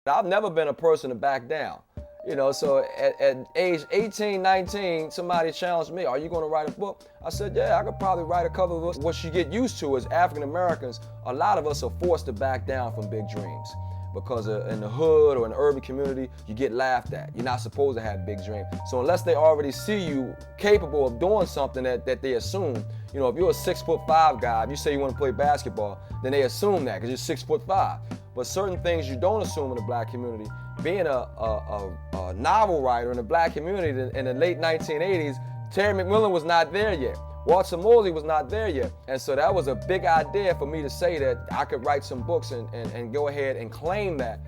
I've never been a person to back down. You know, so at age 18, 19, somebody challenged me, are you gonna write a book? I said, yeah, I could probably write a couple of books. What you get used to is African Americans, a lot of us are forced to back down from big dreams. Because in the hood or in the urban community, you get laughed at. You're not supposed to have big dreams. So unless they already see you capable of doing something that they assume, you know, if you're a 6'5" guy, if you say you want to play basketball, then they assume that because you're 6'5". But certain things you don't assume in the black community. Being a novel writer in the black community in the late 1980s, Terry McMillan was not there yet. Walter Mosley was not there yet. And so that was a big idea for me to say that I could write some books and go ahead and claim that.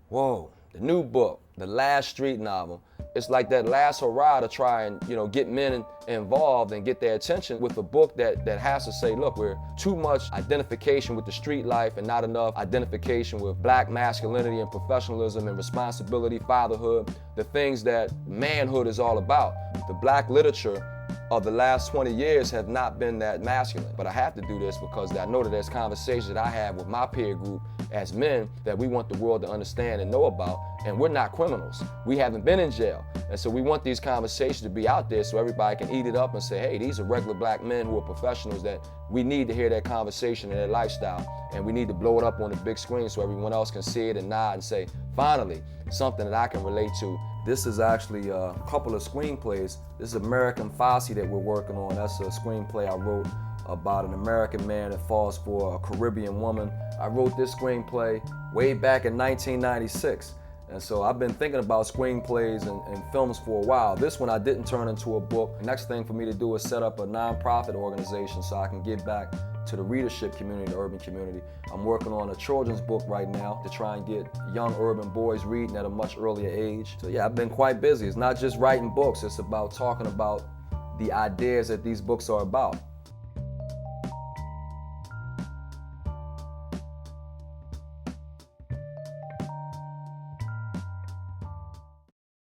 Whoa, the new book, the last street novel, it's like that last hurrah to try and, you know, get men involved and get their attention with a book that has to say, look, we're too much identification with the street life and not enough identification with black masculinity and professionalism and responsibility, fatherhood, the things that manhood is all about. The black literature of the last 20 years have not been that masculine. But I have to do this because I know that there's conversations that I have with my peer group as men that we want the world to understand and know about, and we're not criminals. We haven't been in jail. And so we want these conversations to be out there so everybody can eat it up and say, hey, these are regular black men who are professionals that we need to hear their conversation and their lifestyle, and we need to blow it up on the big screen so everyone else can see it and nod and say, finally, something that I can relate to. This is actually a couple of screenplays. This is American Fosse that we're working on. That's a screenplay I wrote about an American man that falls for a Caribbean woman. I wrote this screenplay way back in 1996. And so I've been thinking about screenplays and films for a while. This one I didn't turn into a book. The next thing for me to do is set up a nonprofit organization so I can give back to the readership community, the urban community. I'm working on a children's book right now to try and get young urban boys reading at a much earlier age. So yeah, I've been quite busy. It's not just writing books, it's about talking about the ideas that these books are about.